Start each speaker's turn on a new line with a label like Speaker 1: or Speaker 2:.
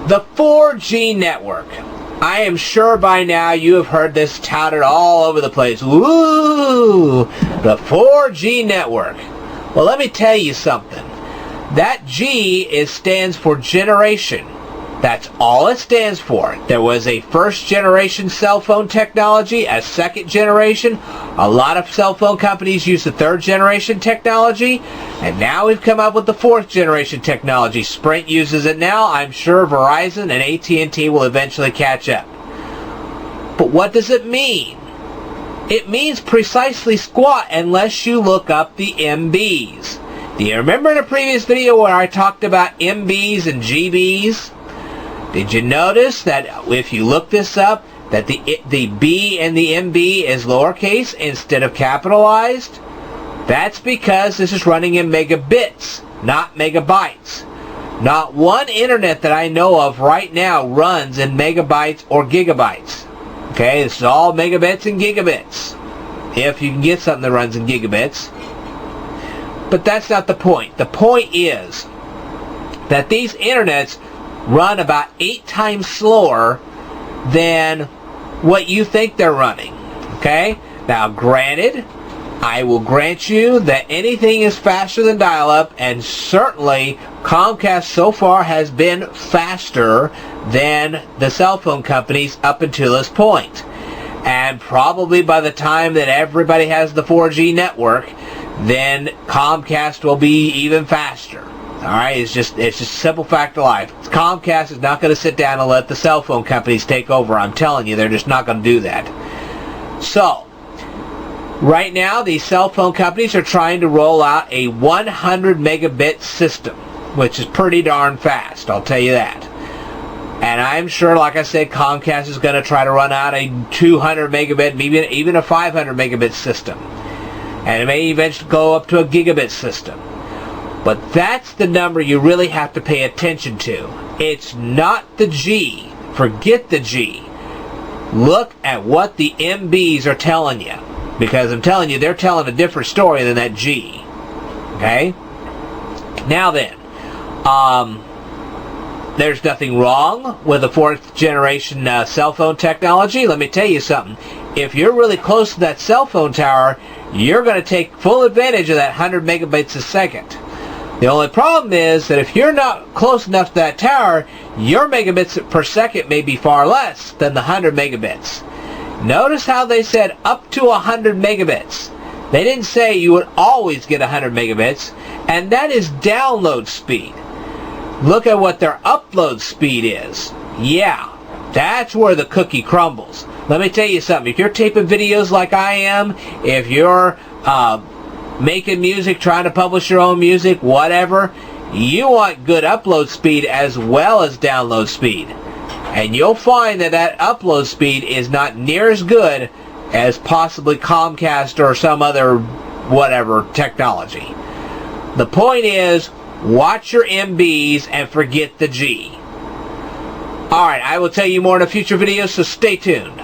Speaker 1: The 4G network. I am sure by now you have heard this touted all over the place. Woo! The 4G network. Well, let me tell you something. That G stands for generation. That's all it stands for. There was a first generation cell phone technology, a second generation. A lot of cell phone companies use the third generation technology. And now we've come up with the fourth generation technology. Sprint uses it now. I'm sure Verizon and AT&T will eventually catch up. But what does it mean? It means precisely squat unless you look up the MBs. Do you remember in a previous video where I talked about MBs and GBs? Did you notice that if you look this up, that the B and the MB is lowercase instead of capitalized? That's because this is running in megabits, not megabytes. Not one internet that I know of right now runs in megabytes or gigabytes. Okay, this is all megabits and gigabits. If you can get something that runs in gigabits. But that's not the point. The point is that these internets run about 8 times slower than what you think they're running. Okay? Now, granted, I will grant you that anything is faster than dial-up, and certainly Comcast so far has been faster than the cell phone companies up until this point. And probably by the time that everybody has the 4G network, then Comcast will be even faster. Alright, it's just a simple fact of life. Comcast is not going to sit down and let the cell phone companies take over. I'm telling you, they're just not going to do that. So, right now, these cell phone companies are trying to roll out a 100 megabit system, which is pretty darn fast, I'll tell you that. And I'm sure, like I said, Comcast is going to try to run out a 200 megabit, maybe even a 500 megabit system. And it may eventually go up to a gigabit system. But that's the number you really have to pay attention to. It's not the G. Forget the G. Look at what the MBs are telling you. Because I'm telling you, they're telling a different story than that G. Okay? Now then, there's nothing wrong with the 4th generation cell phone technology. Let me tell you something. If you're really close to that cell phone tower, you're going to take full advantage of that 100 megabits a second. The only problem is that if you're not close enough to that tower, your megabits per second may be far less than the 100 megabits. Notice how they said up to 100 megabits. They didn't say you would always get 100 megabits, and that is download speed. Look at what their upload speed is. Yeah, that's where the cookie crumbles. Let me tell you something. If you're taping videos like I am, if you're making music, trying to publish your own music, whatever, you want good upload speed as well as download speed. And you'll find that that upload speed is not near as good as possibly Comcast or some other whatever technology. The point is, watch your MBs and forget the G. Alright, I will tell you more in a future video, so stay tuned.